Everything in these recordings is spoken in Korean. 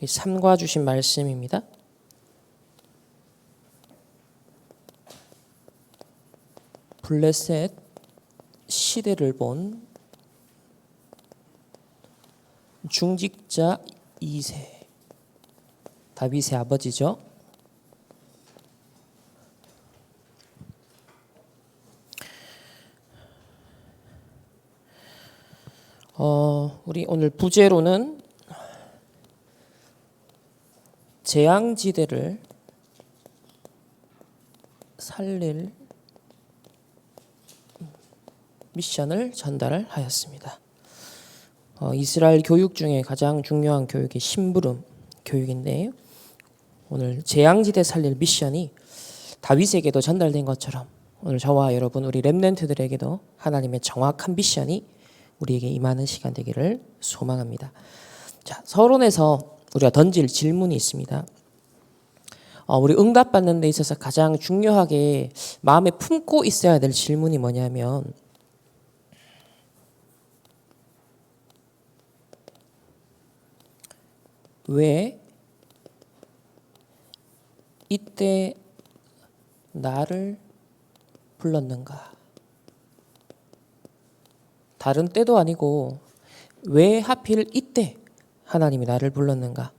삼과 주신 말씀입니다. 블레셋 시대를 본 중직자 2세, 다윗의 아버지죠. 우리 오늘 부제로는 재앙지대를 살릴 미션을 전달하였습니다. 이스라엘 교육 중에 가장 중요한 교육이 심부름 교육인데, 오늘 재앙지대 살릴 미션이 다윗에게도 전달된 것처럼 오늘 저와 여러분 우리 렘넌트들에게도 하나님의 정확한 미션이 우리에게 임하는 시간 되기를 소망합니다. 자, 서론에서 우리가 던질 질문이 있습니다. 우리 응답받는 데 있어서 가장 중요하게 마음에 품고 있어야 될 질문이 뭐냐면, 왜 이때 나를 불렀는가? 다른 때도 아니고 왜 하필 이때 하나님이 나를 불렀는가?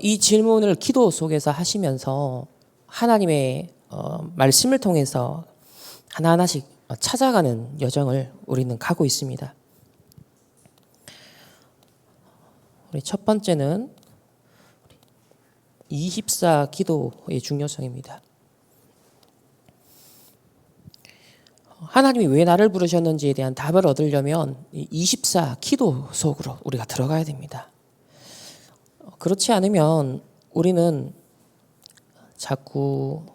이 질문을 기도 속에서 하시면서 하나님의 말씀을 통해서 하나하나씩 찾아가는 여정을 우리는 가고 있습니다. 우리 첫 번째는 24 기도의 중요성입니다. 하나님이 왜 나를 부르셨는지에 대한 답을 얻으려면 24 기도 속으로 우리가 들어가야 됩니다. 그렇지 않으면 우리는 자꾸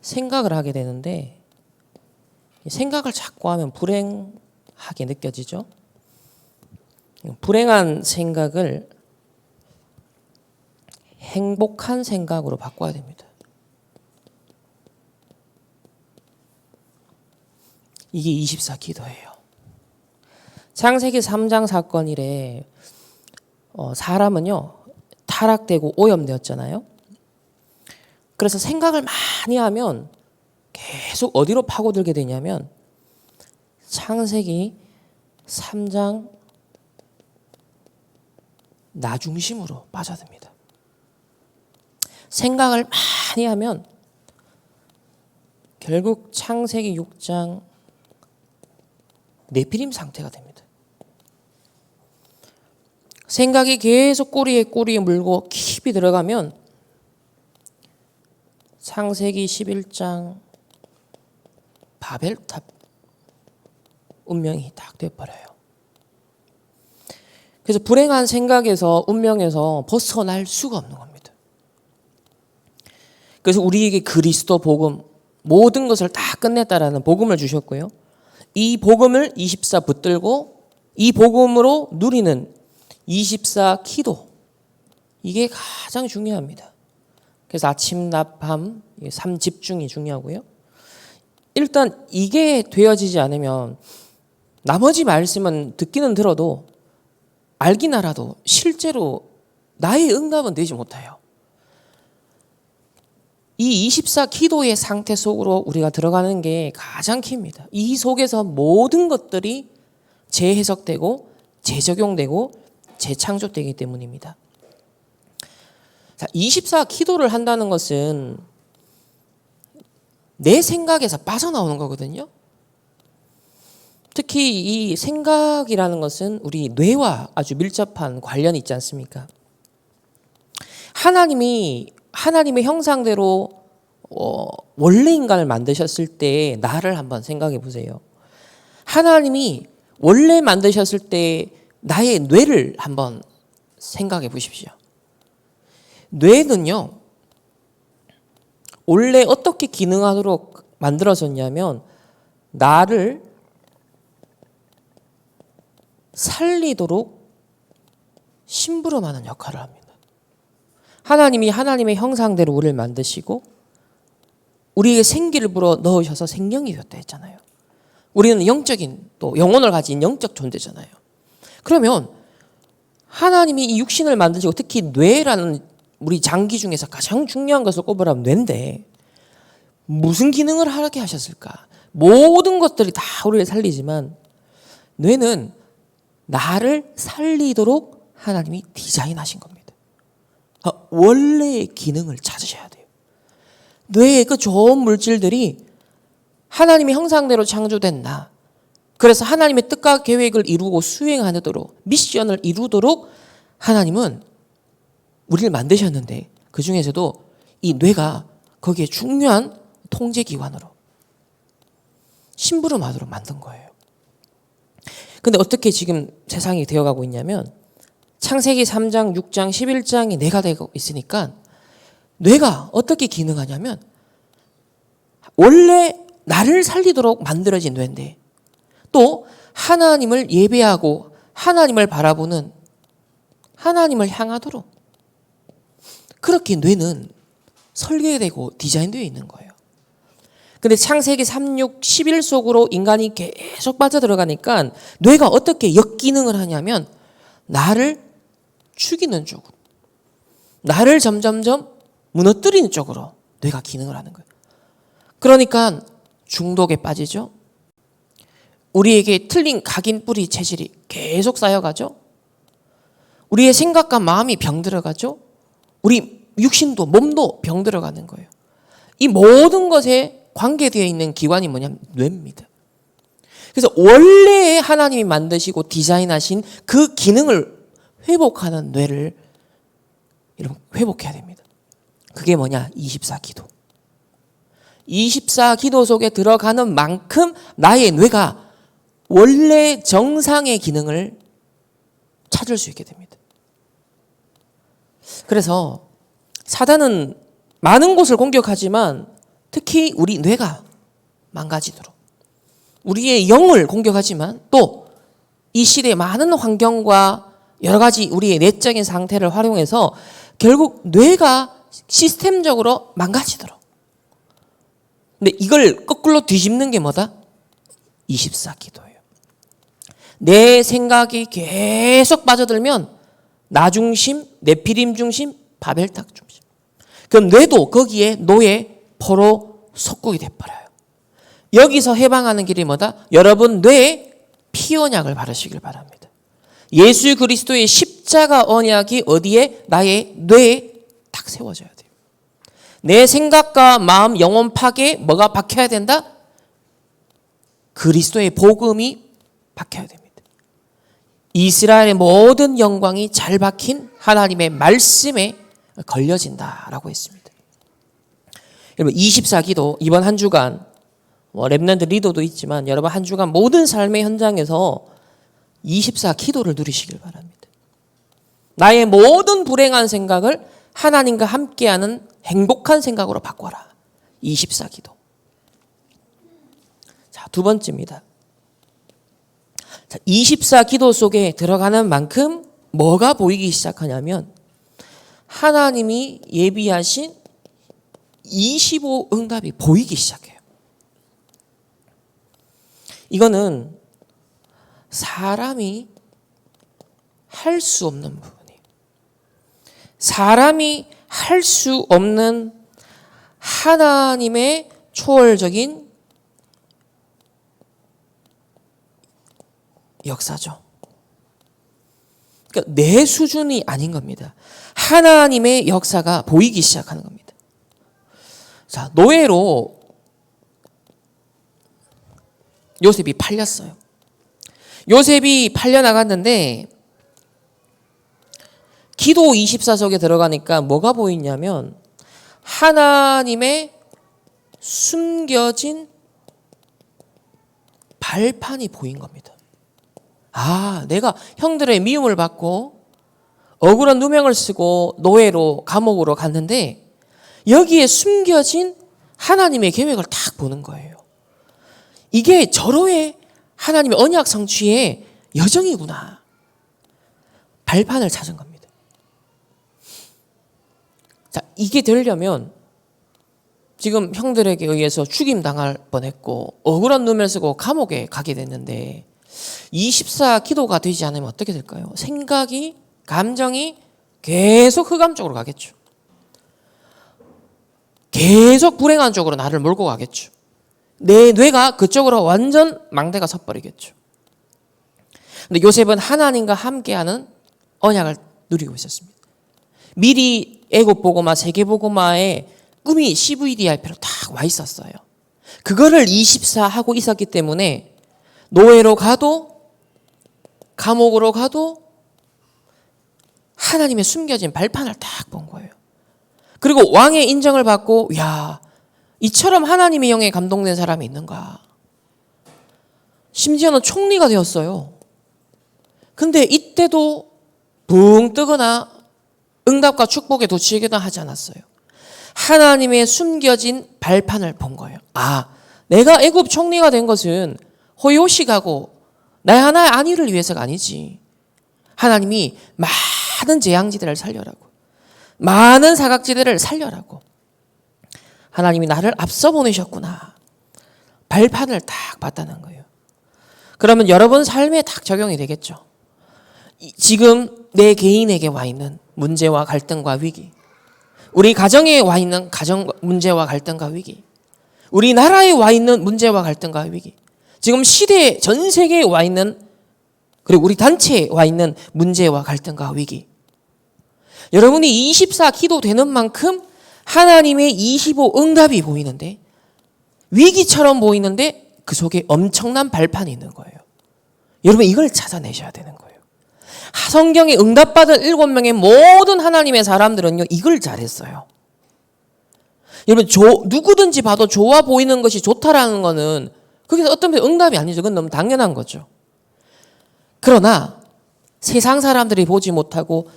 생각을 하게 되는데, 생각을 자꾸 하면 불행하게 느껴지죠. 불행한 생각을 행복한 생각으로 바꿔야 됩니다. 이게 24 기도예요. 창세기 3장 사건 이래 사람은요 타락되고 오염되었잖아요. 그래서 생각을 많이 하면 계속 어디로 파고들게 되냐면 창세기 3장 나 중심으로 빠져듭니다. 생각을 많이 하면 결국 창세기 6장 네피림 상태가 됩니다. 생각이 계속 꼬리에 물고 깊이 들어가면 창세기 11장 바벨탑 운명이 딱 돼버려요. 그래서 불행한 생각에서 운명에서 벗어날 수가 없는 겁니다. 그래서 우리에게 그리스도 복음, 모든 것을 다 끝냈다라는 복음을 주셨고요. 이 복음을 24 붙들고 이 복음으로 누리는 24 기도, 이게 가장 중요합니다. 그래서 아침, 낮, 밤, 3집중이 중요하고요. 일단 이게 되어지지 않으면 나머지 말씀은 듣기는 들어도 알긴 알아도 실제로 나의 응답은 되지 못해요. 이 24 기도의 상태 속으로 우리가 들어가는 게 가장 키입니다. 이 속에서 모든 것들이 재해석되고 재적용되고 재창조되기 때문입니다. 자, 24 기도를 한다는 것은 내 생각에서 빠져나오는 거거든요. 특히 이 생각이라는 것은 우리 뇌와 아주 밀접한 관련이 있지 않습니까? 하나님의 형상대로 원래 인간을 만드셨을 때 나를 한번 생각해 보세요. 하나님이 원래 만드셨을 때 나의 뇌를 한번 생각해 보십시오. 뇌는요, 원래 어떻게 기능하도록 만들어졌냐면 나를 살리도록 심부름하는 역할을 합니다. 하나님이 하나님의 형상대로 우리를 만드시고 우리에게 생기를 불어 넣으셔서 생명이 되었다 했잖아요. 우리는 영적인 또 영혼을 가진 영적 존재잖아요. 그러면 하나님이 이 육신을 만드시고 특히 뇌라는 우리 장기 중에서 가장 중요한 것을 꼽으라면 뇌인데 무슨 기능을 하게 하셨을까? 모든 것들이 다 우리를 살리지만 뇌는 나를 살리도록 하나님이 디자인하신 겁니다. 원래의 기능을 찾으셔야 돼요. 뇌의 그 좋은 물질들이 하나님의 형상대로 창조된 나, 그래서 하나님의 뜻과 계획을 이루고 수행하도록 미션을 이루도록 하나님은 우리를 만드셨는데 그 중에서도 이 뇌가 거기에 중요한 통제기관으로 심부름하도록 만든 거예요. 근데 어떻게 지금 세상이 되어가고 있냐면 창세기 3장, 6장, 11장이 뇌가 되고 있으니까 뇌가 어떻게 기능하냐면 원래 나를 살리도록 만들어진 뇌인데 또 하나님을 예배하고 하나님을 바라보는 하나님을 향하도록 그렇게 뇌는 설계되고 디자인되어 있는 거예요. 근데 창세기 3, 6, 11 속으로 인간이 계속 빠져들어가니까 뇌가 어떻게 역기능을 하냐면 나를 죽이는 쪽으로 나를 점점점 무너뜨리는 쪽으로 뇌가 기능을 하는 거예요. 그러니까 중독에 빠지죠. 우리에게 틀린 각인뿌리 체질이 계속 쌓여가죠. 우리의 생각과 마음이 병들어가죠. 우리 육신도 몸도 병들어가는 거예요. 이 모든 것에 관계되어 있는 기관이 뭐냐면 뇌입니다. 그래서 원래 하나님이 만드시고 디자인하신 그 기능을 회복하는 뇌를 여러분 회복해야 됩니다. 그게 뭐냐? 24기도. 24기도 속에 들어가는 만큼 나의 뇌가 원래 정상의 기능을 찾을 수 있게 됩니다. 그래서 사단은 많은 곳을 공격하지만 특히 우리 뇌가 망가지도록 우리의 영을 공격하지만 또 이 시대의 많은 환경과 여러 가지 우리의 내적인 상태를 활용해서 결국 뇌가 시스템적으로 망가지도록. 근데 이걸 거꾸로 뒤집는 게 뭐다? 24기도예요. 내 생각이 계속 빠져들면 나 중심, 네피림 중심, 바벨탑 중심. 그럼 뇌도 거기에 노예, 포로 속국이 돼버려요. 여기서 해방하는 길이 뭐다? 여러분 뇌에 피 언약을 바르시길 바랍니다. 예수 그리스도의 십자가 언약이 어디에? 나의 뇌에 딱 세워져야 돼요. 내 생각과 마음, 영혼 파괴에 뭐가 박혀야 된다? 그리스도의 복음이 박혀야 됩니다. 이스라엘의 모든 영광이 잘 박힌 하나님의 말씀에 걸려진다라고 했습니다. 여러분 24기도 이번 한 주간 렘넌트 리더도 있지만 여러분 한 주간 모든 삶의 현장에서 24기도를 누리시길 바랍니다. 나의 모든 불행한 생각을 하나님과 함께하는 행복한 생각으로 바꿔라. 24기도. 자, 두 번째입니다. 자, 24기도 속에 들어가는 만큼 뭐가 보이기 시작하냐면 하나님이 예비하신 25 응답이 보이기 시작해요. 이거는 사람이 할 수 없는 부분이에요. 사람이 할 수 없는 하나님의 초월적인 역사죠. 그러니까 내 수준이 아닌 겁니다. 하나님의 역사가 보이기 시작하는 겁니다. 자, 노예로 요셉이 팔렸어요. 요셉이 팔려나갔는데 기도 24속에 들어가니까 뭐가 보이냐면 하나님의 숨겨진 발판이 보인 겁니다. 아, 내가 형들의 미움을 받고 억울한 누명을 쓰고 노예로 감옥으로 갔는데 여기에 숨겨진 하나님의 계획을 딱 보는 거예요. 이게 절호의 하나님의 언약 성취의 여정이구나. 발판을 찾은 겁니다. 자, 이게 되려면 지금 형들에게 의해서 죽임당할 뻔했고 억울한 누명을 쓰고 감옥에 가게 됐는데 24기도가 되지 않으면 어떻게 될까요? 생각이 감정이 계속 흑암 쪽으로 가겠죠. 계속 불행한 쪽으로 나를 몰고 가겠죠. 내 뇌가 그쪽으로 완전 망대가 섰버리겠죠. 근데 요셉은 하나님과 함께하는 언약을 누리고 있었습니다. 미리 애국보고마, 세계보고마의 꿈이 CVDIP로 딱 와 있었어요. 그거를 24 하고 있었기 때문에 노예로 가도 감옥으로 가도 하나님의 숨겨진 발판을 딱 본 거예요. 그리고 왕의 인정을 받고 야, 이처럼 하나님의 영에 감동된 사람이 있는가. 심지어는 총리가 되었어요. 근데 이때도 붕 뜨거나 응답과 축복에 도취하기도 하지 않았어요. 하나님의 숨겨진 발판을 본 거예요. 아, 내가 애굽 총리가 된 것은 호요식하고 나의 하나의 안위를 위해서가 아니지. 하나님이 많은 재앙지대를 살려라고, 많은 사각지대를 살려라고 하나님이 나를 앞서 보내셨구나. 발판을 딱 봤다는 거예요. 그러면 여러분 삶에 딱 적용이 되겠죠. 지금 내 개인에게 와 있는 문제와 갈등과 위기, 우리 가정에 와 있는 가정 문제와 갈등과 위기, 우리나라에 와 있는 문제와 갈등과 위기, 지금 시대에 전 세계에 와 있는, 그리고 우리 단체에 와 있는 문제와 갈등과 위기. 여러분이 24 기도되는 만큼 하나님의 25 응답이 보이는데, 위기처럼 보이는데 그 속에 엄청난 발판이 있는 거예요. 여러분 이걸 찾아내셔야 되는 거예요. 성경에 응답받은 7명의 모든 하나님의 사람들은요, 이걸 잘했어요. 여러분 누구든지 봐도 좋아 보이는 것이 좋다라는 거는 그게 어떤 면에 응답이 아니죠. 그건 너무 당연한 거죠. 그러나 세상 사람들이 보지 못하고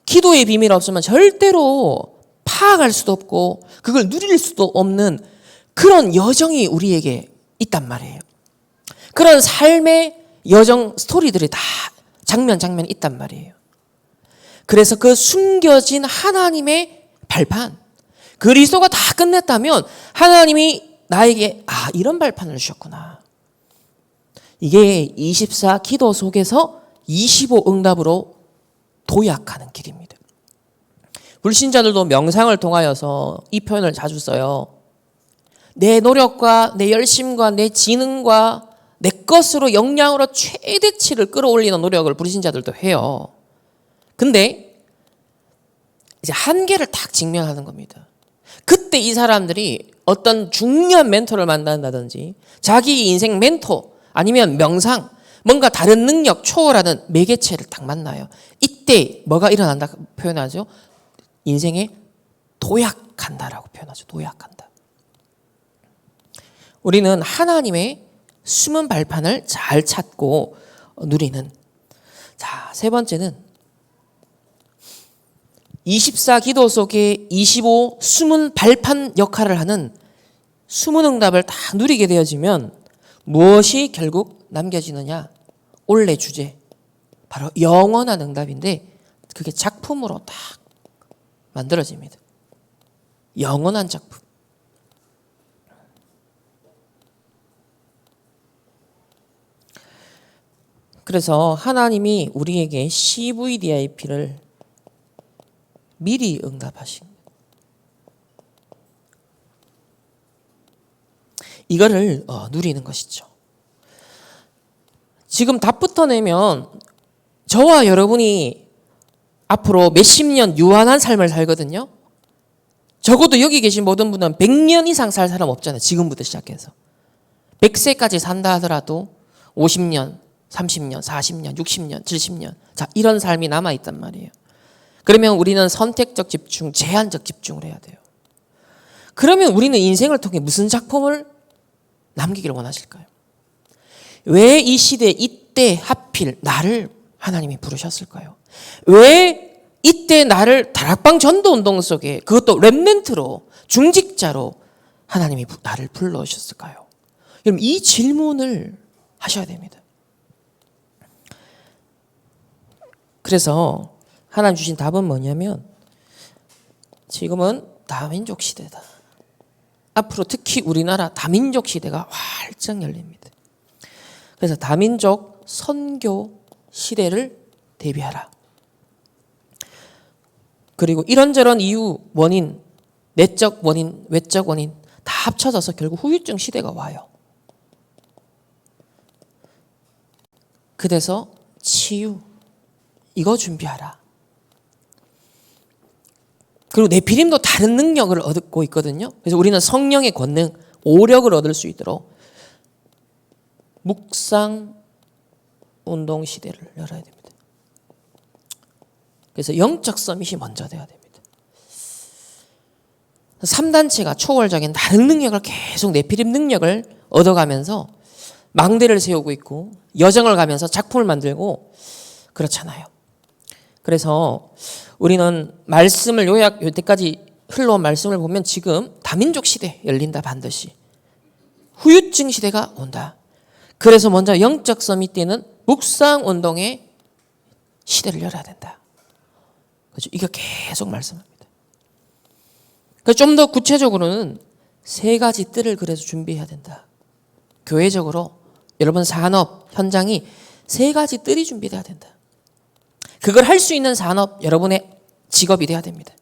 기도의 비밀 없으면 절대로 파악할 수도 없고 그걸 누릴 수도 없는 그런 여정이 우리에게 있단 말이에요. 그런 삶의 여정 스토리들이 다 장면 있단 말이에요. 그래서 그 숨겨진 하나님의 발판, 그리스도가 다 끝냈다면 하나님이 나에게 이런 발판을 주셨구나. 이게 24 기도 속에서 25 응답으로 도약하는 길입니다. 불신자들도 명상을 통하여서 이 표현을 자주 써요. 내 노력과 내 열심과 내 지능과 내 것으로 역량으로 최대치를 끌어올리는 노력을 불신자들도 해요. 근데 이제 한계를 딱 직면하는 겁니다. 그때 이 사람들이 어떤 중요한 멘토를 만난다든지 자기 인생 멘토 아니면 명상, 뭔가 다른 능력 초월하는 매개체를 딱 만나요. 이때 뭐가 일어난다 표현하죠? 인생에 도약한다라고 표현하죠. 도약한다. 우리는 하나님의 숨은 발판을 잘 찾고 누리는. 자, 세 번째는 24 기도 속에 25 숨은 발판 역할을 하는 숨은 응답을 다 누리게 되어지면 무엇이 결국 남겨지느냐? 올해 주제, 바로 영원한 응답인데 그게 작품으로 딱 만들어집니다. 영원한 작품. 그래서 하나님이 우리에게 CVDIP를 미리 응답하신 거예요. 이거를 누리는 것이죠. 지금 답부터 내면 저와 여러분이 앞으로 몇십 년 유한한 삶을 살거든요. 적어도 여기 계신 모든 분은 100년 이상 살 사람 없잖아요. 지금부터 시작해서. 100세까지 산다 하더라도 50년, 30년, 40년, 60년, 70년. 자, 이런 삶이 남아있단 말이에요. 그러면 우리는 선택적 집중, 제한적 집중을 해야 돼요. 그러면 우리는 인생을 통해 무슨 작품을 남기기를 원하실까요? 왜 이 시대, 이때 하필 나를 하나님이 부르셨을까요? 왜 이때 나를 다락방 전도운동 속에, 그것도 렘넌트로, 중직자로 하나님이 나를 불러오셨을까요? 여러분 이 질문을 하셔야 됩니다. 그래서 하나님 주신 답은 뭐냐면 지금은 다민족 시대다. 앞으로 특히 우리나라 다민족 시대가 활짝 열립니다. 그래서 다민족 선교 시대를 대비하라. 그리고 이런저런 이유, 원인, 내적 원인, 외적 원인 다 합쳐져서 결국 후유증 시대가 와요. 그래서 치유, 이거 준비하라. 그리고 네피림도 다른 능력을 얻고 있거든요. 그래서 우리는 성령의 권능, 오력을 얻을 수 있도록 묵상 운동 시대를 열어야 됩니다. 그래서 영적 서밋이 먼저 돼야 됩니다. 3단체가 초월적인 다른 능력을 계속 네피림 능력을 얻어가면서 망대를 세우고 있고 여정을 가면서 작품을 만들고 그렇잖아요. 그래서 우리는 말씀을 여태까지 흘러온 말씀을 보면 지금 다민족 시대 열린다 반드시. 후유증 시대가 온다. 그래서 먼저 영적 서밋 때는 묵상 운동의 시대를 열어야 된다. 그렇죠? 이거 계속 말씀합니다. 좀 더 구체적으로는 3가지 뜰을 그래서 준비해야 된다. 교회적으로 여러분 산업 현장이 3가지 뜰이 준비돼야 된다. 그걸 할 수 있는 산업 여러분의 직업이 돼야 됩니다.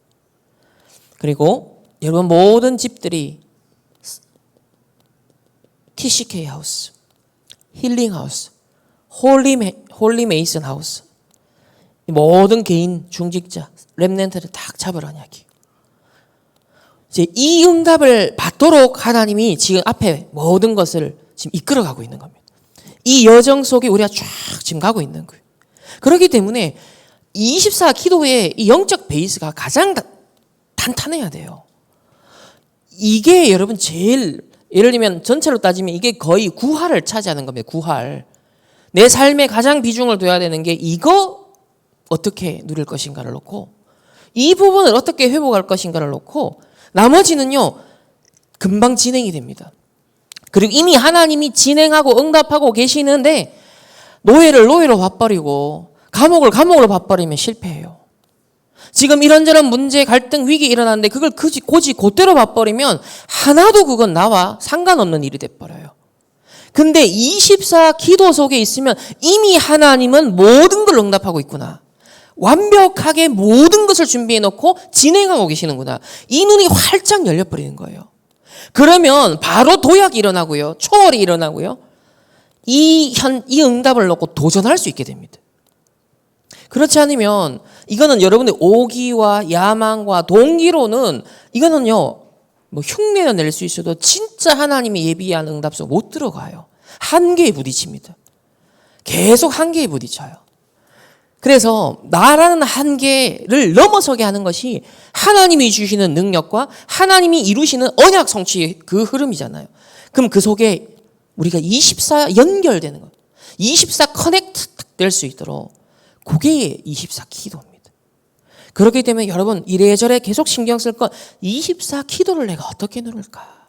그리고 여러분 모든 집들이 TCK 하우스, 힐링 하우스, 홀리 메이슨 하우스, 모든 개인 중직자 렘넌트를 딱 잡으라는 이야기. 이제 이 응답을 받도록 하나님이 지금 앞에 모든 것을 지금 이끌어가고 있는 겁니다. 이 여정 속에 우리가 쫙 지금 가고 있는 거예요. 그렇기 때문에 24 기도의 이 영적 베이스가 가장 탄탄해야 돼요. 이게 여러분 제일 예를 들면 전체로 따지면 이게 거의 구할을 차지하는 겁니다. 구할. 내 삶에 가장 비중을 둬야 되는 게 이거 어떻게 누릴 것인가를 놓고 이 부분을 어떻게 회복할 것인가를 놓고 나머지는요 금방 진행이 됩니다. 그리고 이미 하나님이 진행하고 응답하고 계시는데 노예를 노예로 봐버리고 감옥으로 봐버리면 실패해요. 지금 이런저런 문제, 갈등, 위기 일어났는데 그걸 고지 그대로 봐버리면 하나도 그건 나와 상관없는 일이 돼버려요. 근데 24 기도 속에 있으면 이미 하나님은 모든 걸 응답하고 있구나. 완벽하게 모든 것을 준비해 놓고 진행하고 계시는구나. 이 눈이 활짝 열려버리는 거예요. 그러면 바로 도약이 일어나고요. 초월이 일어나고요. 이 응답을 놓고 도전할 수 있게 됩니다. 그렇지 않으면 이거는 여러분의 오기와 야망과 동기로는 이거는요 뭐 흉내는 낼 수 있어도 진짜 하나님이 예비한 응답 속 못 들어가요. 한계에 부딪힙니다. 계속 한계에 부딪혀요. 그래서 나라는 한계를 넘어서게 하는 것이 하나님이 주시는 능력과 하나님이 이루시는 언약 성취의 그 흐름이잖아요. 그럼 그 속에 우리가 24 연결되는 것, 24 커넥트 될 수 있도록 그게 24 기도입니다. 그렇기 때문에 여러분 이래저래 계속 신경 쓸 건 24 기도를 내가 어떻게 누를까?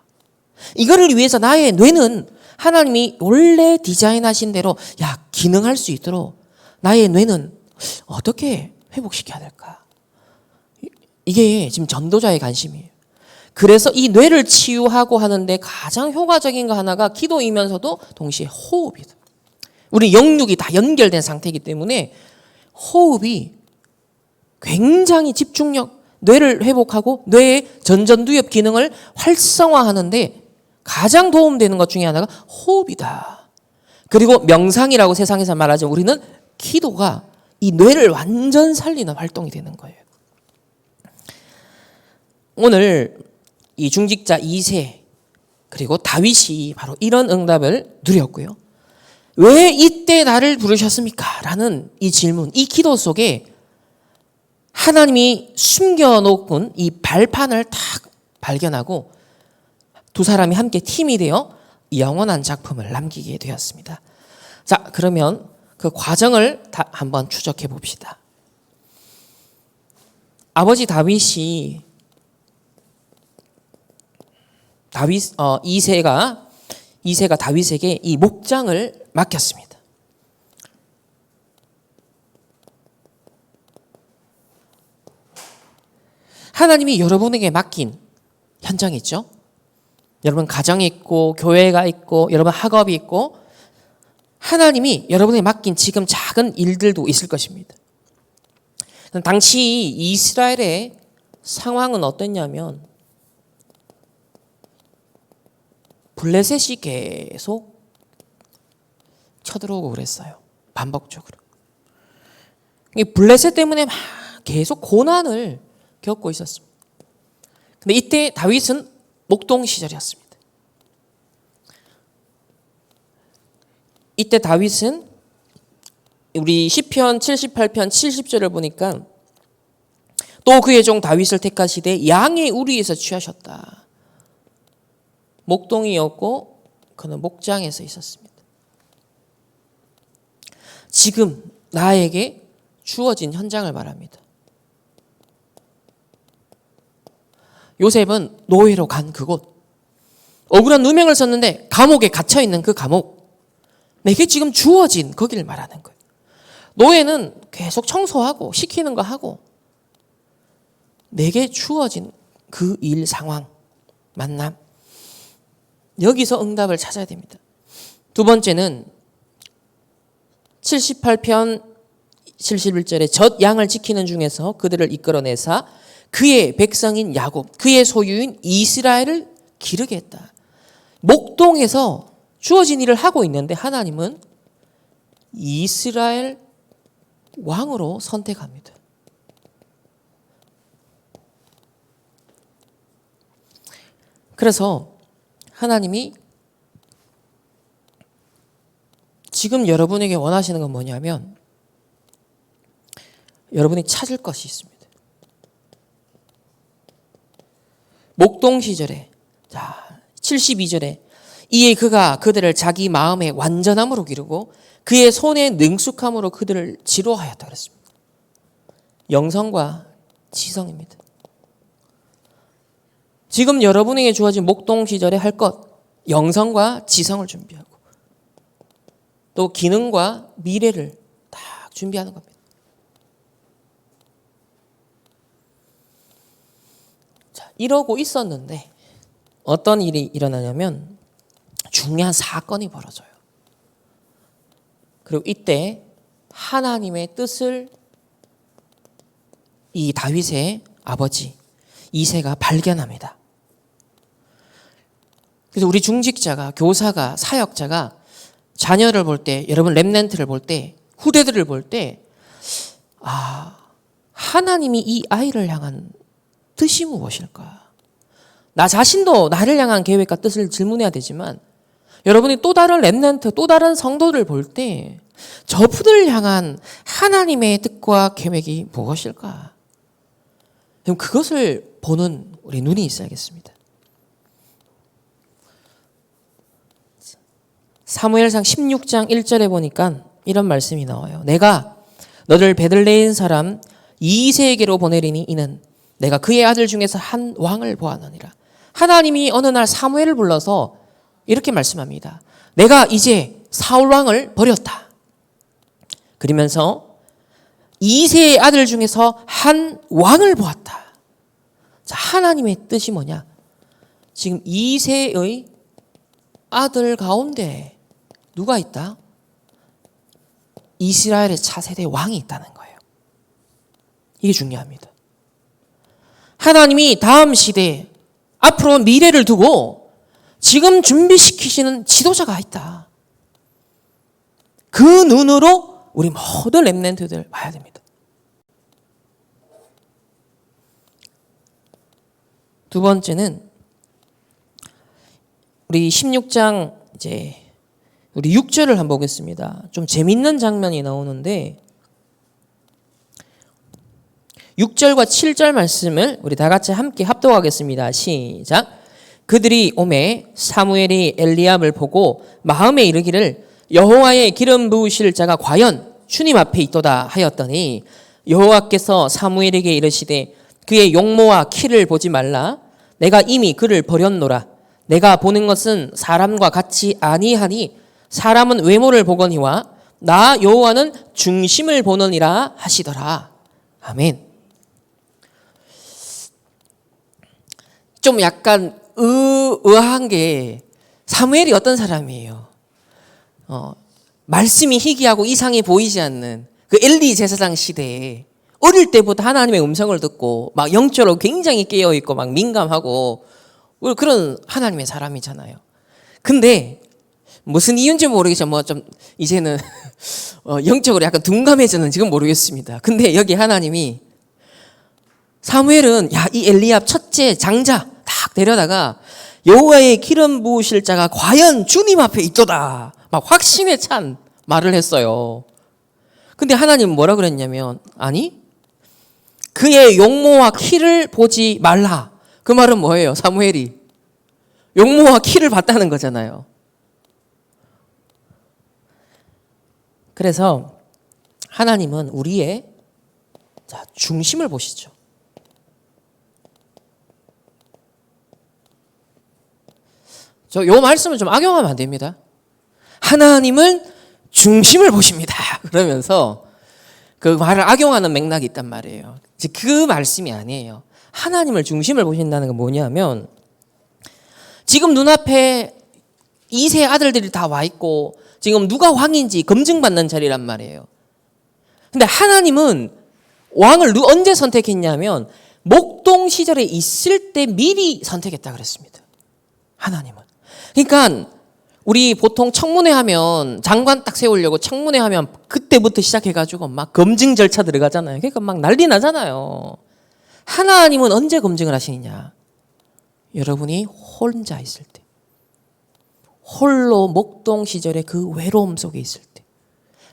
이거를 위해서 나의 뇌는 하나님이 원래 디자인하신 대로 기능할 수 있도록 나의 뇌는 어떻게 회복시켜야 될까? 이게 지금 전도자의 관심이에요. 그래서 이 뇌를 치유하고 하는데 가장 효과적인 거 하나가 기도이면서도 동시에 호흡이다. 우리 영육이 다 연결된 상태이기 때문에 호흡이 굉장히 집중력, 뇌를 회복하고 뇌의 전전두엽 기능을 활성화하는데 가장 도움되는 것 중에 하나가 호흡이다. 그리고 명상이라고 세상에서 말하죠. 우리는 기도가 이 뇌를 완전 살리는 활동이 되는 거예요. 오늘 이 중직자 2세 그리고 다윗이 바로 이런 응답을 누렸고요. 왜 이때 나를 부르셨습니까? 라는 이 질문, 이 기도 속에 하나님이 숨겨놓은 이 발판을 딱 발견하고 두 사람이 함께 팀이 되어 영원한 작품을 남기게 되었습니다. 자, 그러면 그 과정을 한번 추적해 봅시다. 아버지 다윗이 이새가 다윗에게 이 목장을 맡겼습니다. 하나님이 여러분에게 맡긴 현장이 있죠. 여러분 가정이 있고 교회가 있고 여러분 학업이 있고 하나님이 여러분에게 맡긴 지금 작은 일들도 있을 것입니다. 당시 이스라엘의 상황은 어땠냐면 블레셋이 계속 쳐들어오고 그랬어요. 반복적으로. 이 블레셋 때문에 막 계속 고난을 겪고 있었습니다. 근데 이때 다윗은 목동 시절이었습니다. 이때 다윗은 우리 시편 78편 70절을 보니까 또 그의 종 다윗을 택하시되 양의 우리에서 취하셨다. 목동이었고 그는 목장에서 있었습니다. 지금 나에게 주어진 현장을 말합니다. 요셉은 노예로 간 그곳, 억울한 누명을 썼는데 감옥에 갇혀있는 그 감옥, 내게 지금 주어진 거기를 말하는 거예요. 노예는 계속 청소하고 시키는 거 하고 내게 주어진 그 일 상황, 만남, 여기서 응답을 찾아야 됩니다. 두 번째는 78편 71절에 젖 양을 지키는 중에서 그들을 이끌어내사 그의 백성인 야곱, 그의 소유인 이스라엘을 기르게 했다. 목동에서 주어진 일을 하고 있는데 하나님은 이스라엘 왕으로 선택합니다. 그래서 하나님이 지금 여러분에게 원하시는 건 뭐냐면 여러분이 찾을 것이 있습니다. 목동 시절에, 자, 72절에 이에 그가 그들을 자기 마음의 완전함으로 기르고 그의 손의 능숙함으로 그들을 지로하였다 그랬습니다. 영성과 지성입니다. 지금 여러분에게 주어진 목동 시절에 할 것, 영성과 지성을 준비하고 또 기능과 미래를 딱 준비하는 겁니다. 자, 이러고 있었는데 어떤 일이 일어나냐면 중요한 사건이 벌어져요. 그리고 이때 하나님의 뜻을 이 다윗의 아버지 이새가 발견합니다. 그래서 우리 중직자가, 교사가, 사역자가 자녀를 볼 때, 여러분 렘넌트를 볼 때, 후대들을 볼 때, 하나님이 이 아이를 향한 뜻이 무엇일까? 나 자신도 나를 향한 계획과 뜻을 질문해야 되지만 여러분이 또 다른 렘넌트, 또 다른 성도를 볼 때 저분을 향한 하나님의 뜻과 계획이 무엇일까? 그럼 그것을 보는 우리 눈이 있어야겠습니다. 사무엘상 16장 1절에 보니까 이런 말씀이 나와요. 내가 너를 베들레헴 사람 이새에게로 보내리니 이는 내가 그의 아들 중에서 한 왕을 보았느니라. 하나님이 어느 날 사무엘을 불러서 이렇게 말씀합니다. 내가 이제 사울 왕을 버렸다. 그러면서 이새의 아들 중에서 한 왕을 보았다. 자, 하나님의 뜻이 뭐냐? 지금 이새의 아들 가운데 누가 있다? 이스라엘의 차세대 왕이 있다는 거예요. 이게 중요합니다. 하나님이 다음 시대, 앞으로 미래를 두고 지금 준비시키시는 지도자가 있다. 그 눈으로 우리 모든 렘넌트들 봐야 됩니다. 두 번째는 우리 16장 이제 우리 6절을 한번 보겠습니다. 좀 재밌는 장면이 나오는데 6절과 7절 말씀을 우리 다 같이 함께 합독하겠습니다. 시작. 그들이 오매 사무엘이 엘리압을 보고 마음에 이르기를 여호와의 기름 부으실 자가 과연 주님 앞에 있도다 하였더니 여호와께서 사무엘에게 이르시되 그의 용모와 키를 보지 말라. 내가 이미 그를 버렸노라. 내가 보는 것은 사람과 같이 아니하니 사람은 외모를 보거니와 나 여호와는 중심을 보느니라 하시더라. 아멘. 좀 약간 의아한 게 사무엘이 어떤 사람이에요? 말씀이 희귀하고 이상이 보이지 않는 그 엘리 제사장 시대에 어릴 때부터 하나님의 음성을 듣고 막 영적으로 굉장히 깨어있고 막 민감하고 그런 하나님의 사람이잖아요. 근데 무슨 이유인지 모르겠지만 뭐 좀 이제는 영적으로 약간 둔감해졌는지는 모르겠습니다. 근데 여기 하나님이 사무엘은 야, 이 엘리압 첫째 장자 딱 데려다가 여호와의 기름 부으실 자가 과연 주님 앞에 있도다. 막 확신에 찬 말을 했어요. 근데 하나님은 뭐라 그랬냐면 아니 그의 용모와 키를 보지 말라. 그 말은 뭐예요? 사무엘이 용모와 키를 봤다는 거잖아요. 그래서 하나님은 우리의 중심을 보시죠. 요 말씀을 좀 악용하면 안 됩니다. 하나님은 중심을 보십니다. 그러면서 그 말을 악용하는 맥락이 있단 말이에요. 그 말씀이 아니에요. 하나님을 중심을 보신다는 건 뭐냐면 지금 눈앞에 2세 아들들이 다 와 있고 지금 누가 왕인지 검증받는 자리란 말이에요. 근데 하나님은 왕을 언제 선택했냐면 목동 시절에 있을 때 미리 선택했다 그랬습니다. 하나님은. 그러니까 우리 보통 청문회 하면 장관 딱 세우려고 청문회 하면 그때부터 시작해가지고 막 검증 절차 들어가잖아요. 그러니까 막 난리 나잖아요. 하나님은 언제 검증을 하시느냐? 여러분이 혼자 있을 때. 홀로 목동 시절의 그 외로움 속에 있을 때.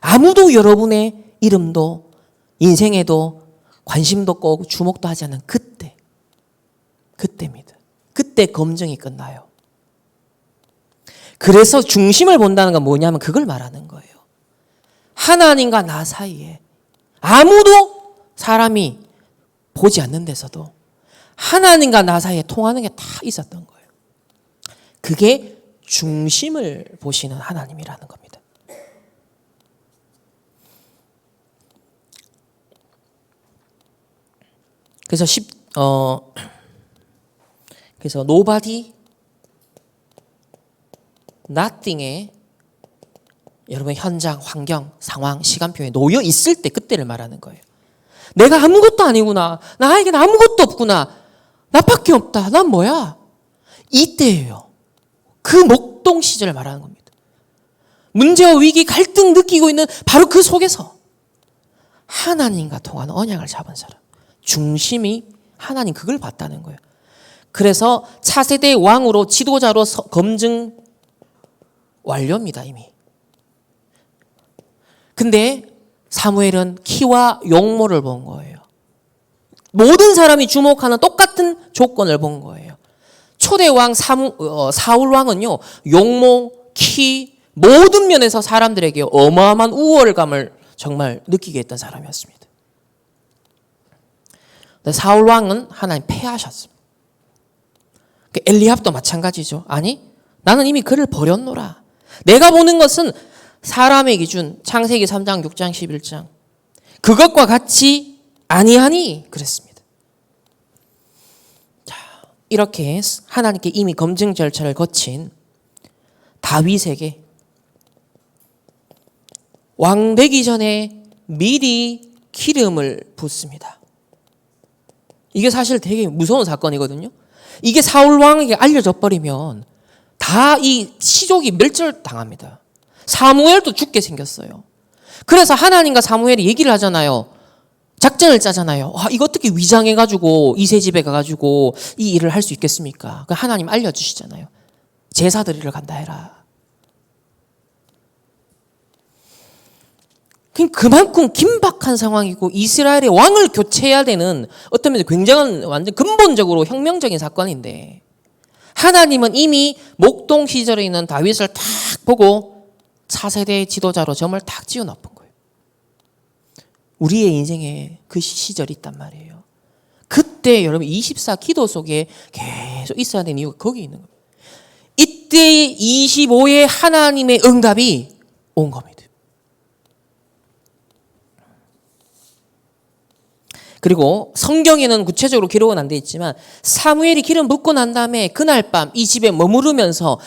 아무도 여러분의 이름도 인생에도 관심도 없고 주목도 하지 않는 그때. 그때입니다. 그때 검증이 끝나요. 그래서 중심을 본다는 건 뭐냐면 그걸 말하는 거예요. 하나님과 나 사이에 아무도 사람이 보지 않는 데서도 하나님과 나 사이에 통하는 게 다 있었던 거예요. 그게 중심을 보시는 하나님이라는 겁니다. 그래서 nobody, nothing에 여러분 현장, 환경, 상황, 시간표에 놓여 있을 때 그때를 말하는 거예요. 내가 아무것도 아니구나. 나에게는 아무것도 없구나. 나밖에 없다. 난 뭐야? 이때예요. 그 목동 시절을 말하는 겁니다. 문제와 위기, 갈등 느끼고 있는 바로 그 속에서 하나님과 통하는 언약을 잡은 사람. 중심이 하나님 그걸 봤다는 거예요. 그래서 차세대 왕으로 지도자로 검증 완료입니다, 이미. 근데 사무엘은 키와 용모를 본 거예요. 모든 사람이 주목하는 똑같은 조건을 본 거예요. 초대 왕 사울 왕은요, 용모, 키, 모든 면에서 사람들에게 어마어마한 우월감을 정말 느끼게 했던 사람이었습니다. 근데 사울 왕은 하나님 패하셨습니다. 엘리압도 마찬가지죠. 아니, 나는 이미 그를 버렸노라. 내가 보는 것은 사람의 기준, 창세기 3장, 6장, 11장. 그것과 같이 아니하니 그랬습니다. 자, 이렇게 하나님께 이미 검증 절차를 거친 다윗에게 왕 되기 전에 미리 기름을 붓습니다. 이게 사실 되게 무서운 사건이거든요. 이게 사울 왕에게 알려져 버리면 다 이 시족이 멸절당합니다. 사무엘도 죽게 생겼어요. 그래서 하나님과 사무엘이 얘기를 하잖아요. 작전을 짜잖아요. 이거 어떻게 위장해가지고 이세 집에 가가지고 이 일을 할 수 있겠습니까? 하나님 알려주시잖아요. 제사 드리러 간다 해라. 그만큼 긴박한 상황이고 이스라엘의 왕을 교체해야 되는 어떤 면에서 굉장한 완전 근본적으로 혁명적인 사건인데 하나님은 이미 목동 시절에 있는 다윗을 딱 보고 차세대의 지도자로 점을 딱 지어 놓은 거예요. 우리의 인생에 그 시절이 있단 말이에요. 그때 여러분 24 기도 속에 계속 있어야 되는 이유가 거기 있는 거예요. 이때 25의 하나님의 응답이 온 겁니다. 그리고 성경에는 구체적으로 기록은 안 돼 있지만 사무엘이 기름 붓고 난 다음에 그날 밤 이 집에 머무르면서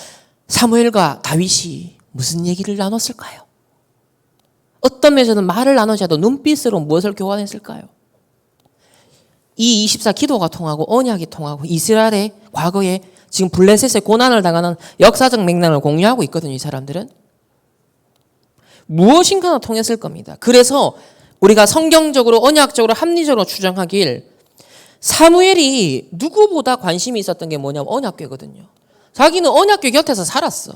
사무엘과 다윗이 무슨 얘기를 나눴을까요? 어떤 면에서는 말을 나누지 않아도 눈빛으로 무엇을 교환했을까요? 이 24 기도가 통하고 언약이 통하고 이스라엘의 과거에 지금 블레셋의 고난을 당하는 역사적 맥락을 공유하고 있거든요. 이 사람들은. 무엇인가는 통했을 겁니다. 그래서 우리가 성경적으로 언약적으로 합리적으로 추정하길 사무엘이 누구보다 관심이 있었던 게 뭐냐면 언약궤거든요. 자기는 언약궤 곁에서 살았어.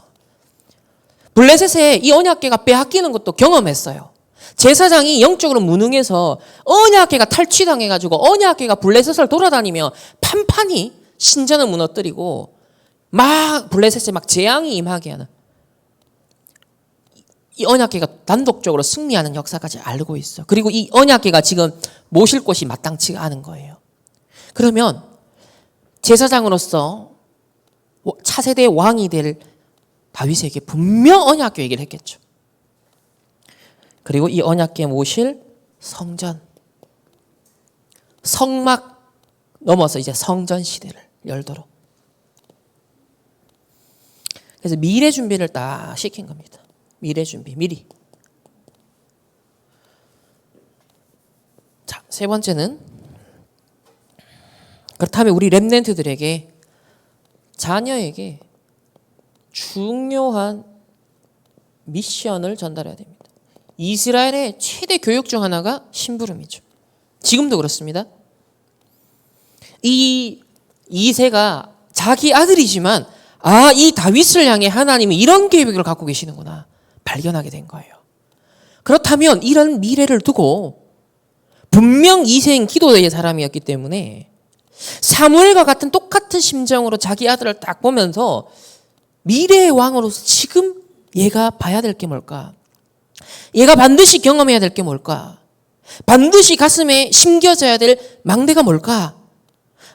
블레셋에 이 언약궤가 빼앗기는 것도 경험했어요. 제사장이 영적으로 무능해서 언약궤가 탈취당해가지고 언약궤가 블레셋을 돌아다니며 판판이 신전을 무너뜨리고 막 블레셋에 막 재앙이 임하게 하는 이 언약궤가 단독적으로 승리하는 역사까지 알고 있어. 그리고 이 언약궤가 지금 모실 곳이 마땅치가 않은 거예요. 그러면 제사장으로서 차세대의 왕이 될 다윗에게 분명 언약궤 얘기를 했겠죠. 그리고 이 언약궤 모실 성전, 성막 넘어서 이제 성전 시대를 열도록. 그래서 미래 준비를 딱 시킨 겁니다. 미래 준비, 미리. 자, 세 번째는 그렇다면 우리 렘넌트들에게 자녀에게 중요한 미션을 전달해야 됩니다. 이스라엘의 최대 교육 중 하나가 심부름이죠. 지금도 그렇습니다. 이 이새가 자기 아들이지만 이 다윗을 향해 하나님이 이런 계획을 갖고 계시는구나 발견하게 된 거예요. 그렇다면 이런 미래를 두고 분명 이새는 기도의 사람이었기 때문에 사무엘과 같은 똑같은 심정으로 자기 아들을 딱 보면서 미래의 왕으로서 지금 얘가 봐야 될 게 뭘까? 얘가 반드시 경험해야 될 게 뭘까? 반드시 가슴에 심겨져야 될 망대가 뭘까?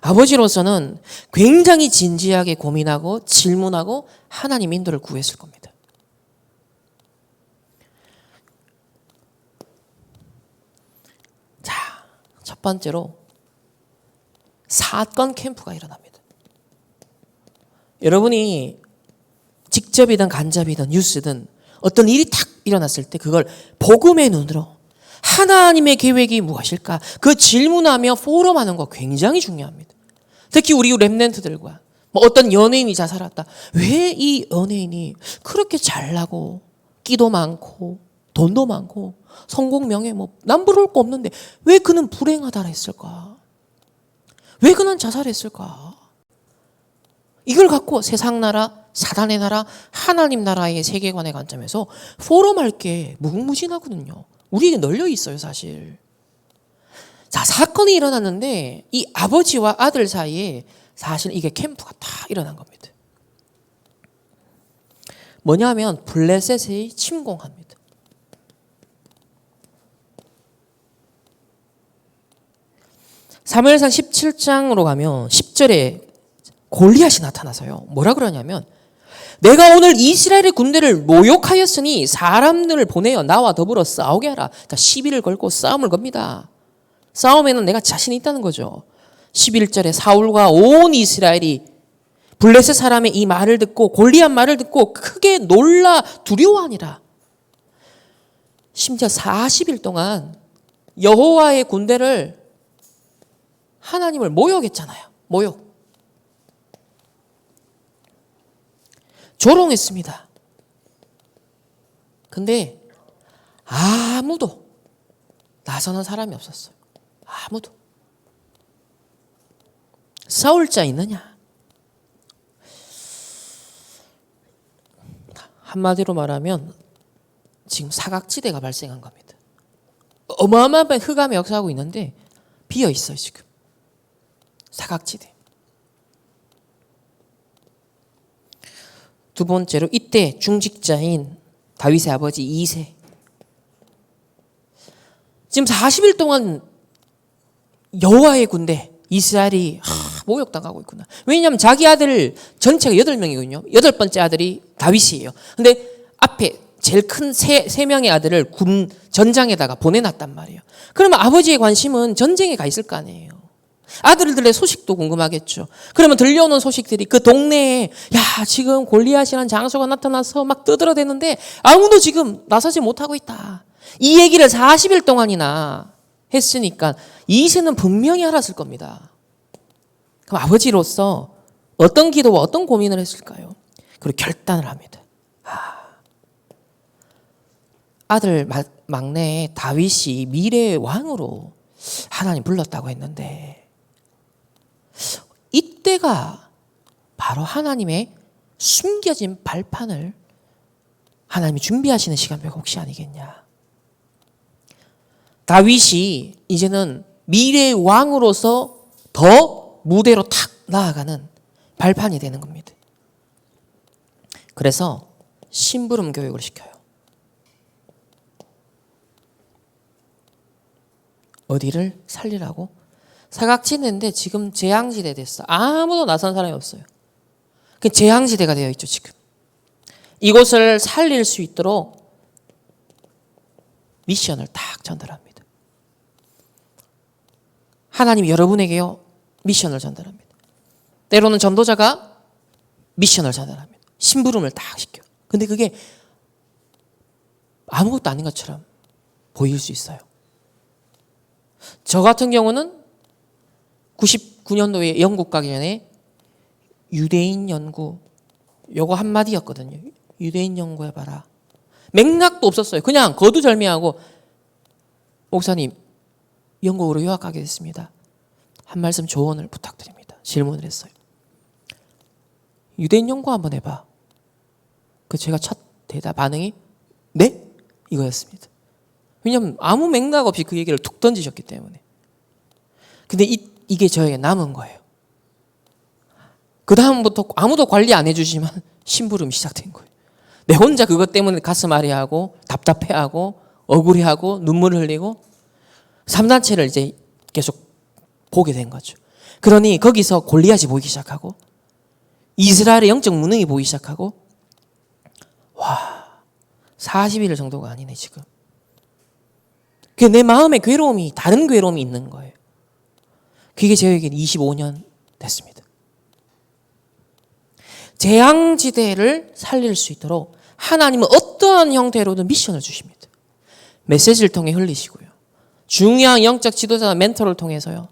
아버지로서는 굉장히 진지하게 고민하고 질문하고 하나님 인도를 구했을 겁니다. 자, 첫 번째로 사건 캠프가 일어납니다. 여러분이 직접이든 간접이든 뉴스든 어떤 일이 탁 일어났을 때 그걸 복음의 눈으로 하나님의 계획이 무엇일까? 그 질문하며 포럼하는 거 굉장히 중요합니다. 특히 우리 렘넌트들과 어떤 연예인이 자살했다. 왜 이 연예인이 그렇게 잘나고 끼도 많고 돈도 많고 성공 명예 남부러울 거 없는데 왜 그는 불행하다 했을까? 왜 그는 자살했을까? 이걸 갖고 세상 나라, 사단의 나라, 하나님 나라의 세계관의 관점에서 포럼할 게 무궁무진하거든요. 우리에게 널려 있어요, 사실. 자, 사건이 일어났는데 이 아버지와 아들 사이에 사실 이게 캠프가 다 일어난 겁니다. 뭐냐면 블레셋이 침공합니다. 사무엘상 17장으로 가면 10절에 골리앗이 나타나서요. 뭐라 그러냐면 내가 오늘 이스라엘의 군대를 모욕하였으니 사람들을 보내어 나와 더불어 싸우게 하라. 그러니까 시비를 걸고 싸움을 겁니다. 싸움에는 내가 자신이 있다는 거죠. 11절에 사울과 온 이스라엘이 블레셋 사람의 이 말을 듣고 골리앗 말을 듣고 크게 놀라 두려워하니라. 심지어 40일 동안 여호와의 군대를 하나님을 모욕했잖아요. 모욕. 조롱했습니다. 근데 아무도 나서는 사람이 없었어요. 아무도. 싸울 자 있느냐? 한마디로 말하면 지금 사각지대가 발생한 겁니다. 어마어마한 흑암의 역사하고 있는데 비어 있어요, 지금. 사각지대. 두 번째로 이때 중직자인 다윗의 아버지 이새. 지금 40일 동안 여호와의 군대 이스라엘이 모욕당하고 있구나. 왜냐하면 자기 아들 전체가 8명이거든요. 8번째 아들이 다윗이에요. 근데 앞에 제일 큰 세 명의 아들을 군 전장에다가 보내놨단 말이에요. 그러면 아버지의 관심은 전쟁에 가 있을 거 아니에요. 아들들의 소식도 궁금하겠죠. 그러면 들려오는 소식들이 그 동네에 지금 골리앗이라는 장소가 나타나서 막 떠들어대는데 아무도 지금 나서지 못하고 있다. 이 얘기를 40일 동안이나 했으니까 이새는 분명히 알았을 겁니다. 그럼 아버지로서 어떤 기도와 어떤 고민을 했을까요? 그리고 결단을 합니다. 아들 막내 다윗이 미래의 왕으로 하나님 불렀다고 했는데 이때가 바로 하나님의 숨겨진 발판을 하나님이 준비하시는 시간표가 혹시 아니겠냐. 다윗이 이제는 미래의 왕으로서 더 무대로 탁 나아가는 발판이 되는 겁니다. 그래서 심부름 교육을 시켜요. 어디를 살리라고? 사각지대인데 지금 재앙지대 됐어. 아무도 나선 사람이 없어요. 그 재앙지대가 되어 있죠, 지금. 이곳을 살릴 수 있도록 미션을 딱 전달합니다. 하나님이 여러분에게요, 미션을 전달합니다. 때로는 전도자가 미션을 전달합니다. 심부름을 딱 시켜요. 근데 그게 아무것도 아닌 것처럼 보일 수 있어요. 저 같은 경우는 99년도에 영국 가기 전에 유대인 연구, 요거 한마디였거든요. 유대인 연구해봐라. 맥락도 없었어요. 그냥 거두절미하고 목사님 영국으로 유학 가게 됐습니다. 한 말씀 조언을 부탁드립니다. 질문을 했어요. 유대인 연구 한번 해봐. 그 제가 첫 대답 반응이 네? 이거였습니다. 왜냐하면 아무 맥락 없이 그 얘기를 툭 던지셨기 때문에. 근데 이게 저에게 남은 거예요. 그 다음부터 아무도 관리 안 해주지만 심부름이 시작된 거예요. 내 혼자 그것 때문에 가슴 아리하고 답답해하고 억울해하고 눈물 흘리고 3단체를 이제 계속 보게 된 거죠. 그러니 거기서 골리앗이 보이기 시작하고 이스라엘의 영적 무능이 보이기 시작하고 40일 정도가 아니네 지금. 내 마음의 괴로움이 다른 괴로움이 있는 거예요. 그게 저에게는 25년 됐습니다. 재앙지대를 살릴 수 있도록 하나님은 어떠한 형태로든 미션을 주십니다. 메시지를 통해 흘리시고요. 중요한 영적 지도자나 멘토를 통해서요.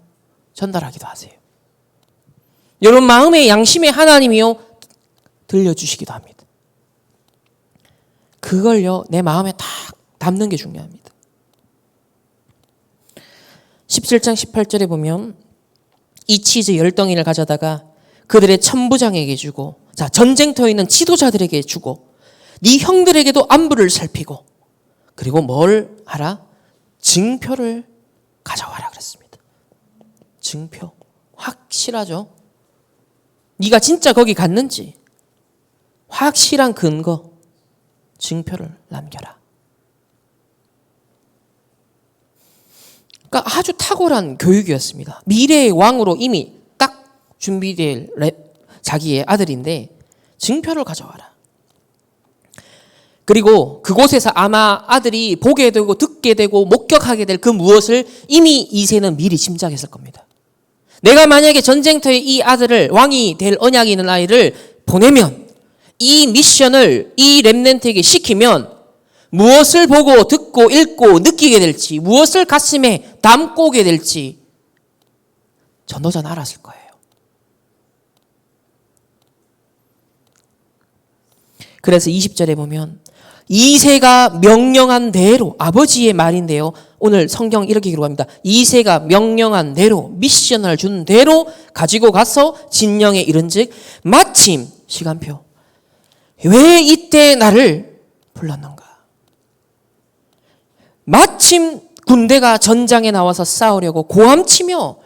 전달하기도 하세요. 여러분 마음의 양심의 하나님이요. 들려주시기도 합니다. 그걸요. 내 마음에 딱 담는 게 중요합니다. 17장 18절에 보면 이 치즈 10덩이를 가져다가 그들의 천부장에게 주고 자 전쟁터에 있는 지도자들에게 주고 네 형들에게도 안부를 살피고 그리고 뭘 하라? 증표를 가져와라 그랬습니다. 증표. 확실하죠? 네가 진짜 거기 갔는지 확실한 근거 증표를 남겨라. 그러니까 아주 탁월한 교육이었습니다. 미래의 왕으로 이미 딱 준비될 자기의 아들인데 증표를 가져와라. 그리고 그곳에서 아마 아들이 보게 되고 듣게 되고 목격하게 될 그 무엇을 이미 이새는 미리 짐작했을 겁니다. 내가 만약에 전쟁터에 이 아들을 왕이 될 언약이 있는 아이를 보내면 이 미션을 이 렘넌트에게 시키면 무엇을 보고 듣고 읽고 느끼게 될지 무엇을 가슴에 담고 오게 될지 전도자는 알았을 거예요. 그래서 20절에 보면 이새가 명령한 대로 아버지의 말인데요. 오늘 성경 이렇게 기록합니다. 이새가 명령한 대로 미션을 준 대로 가지고 가서 진영에 이른즉 마침 시간표 왜 이때 나를 불렀는가? 마침 군대가 전장에 나와서 싸우려고 고함치며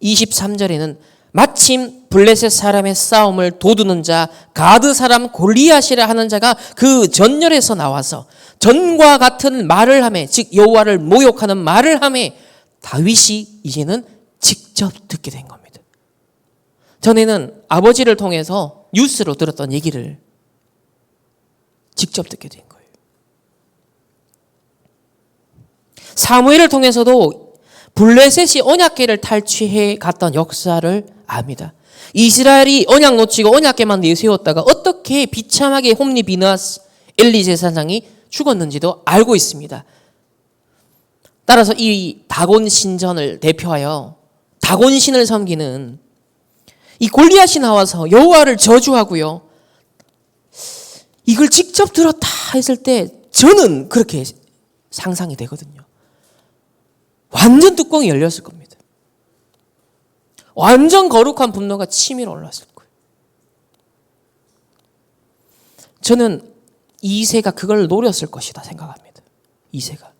23절에는 마침 블레셋 사람의 싸움을 도두는 자 가드 사람 골리앗이라 하는 자가 그 전열에서 나와서 전과 같은 말을 하며 즉 여호와를 모욕하는 말을 하며 다윗이 이제는 직접 듣게 된 겁니다. 전에는 아버지를 통해서 뉴스로 들었던 얘기를 직접 듣게 된 거예요. 사무엘을 통해서도 블레셋이 언약궤를 탈취해 갔던 역사를 압니다. 이스라엘이 언약 놓치고 언약궤만 내세웠다가 어떻게 비참하게 홈리 비느하스 엘리 제사장이 죽었는지도 알고 있습니다. 따라서 이 다곤 신전을 대표하여 다곤 신을 섬기는 이 골리앗이 나와서 여호와를 저주하고요. 이걸 직접 들었다 했을 때 저는 그렇게 상상이 되거든요. 완전 뚜껑이 열렸을 겁니다. 완전 거룩한 분노가 치밀어 올랐을 거예요. 저는 이새가 그걸 노렸을 것이다 생각합니다. 이새가.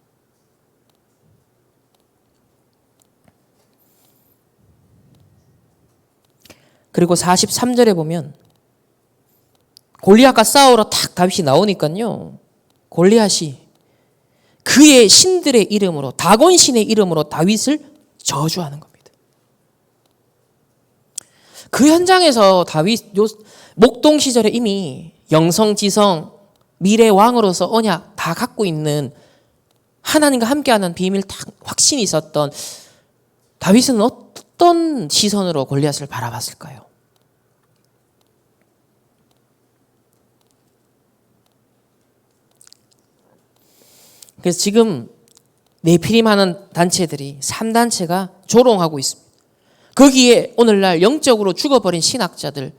그리고 43절에 보면 골리앗과 싸우러 탁 다윗이 나오니까요. 골리앗이 그의 신들의 이름으로 다곤 신의 이름으로 다윗을 저주하는 겁니다. 그 현장에서 다윗 목동 시절에 이미 영성지성 미래 왕으로서 언약 다 갖고 있는 하나님과 함께하는 비밀 딱 확신이 있었던 다윗은 어떤 시선으로 골리앗을 바라봤을까요? 그래서 지금 네피림하는 단체들이 3단체가 조롱하고 있습니다. 거기에 오늘날 영적으로 죽어버린 신학자들,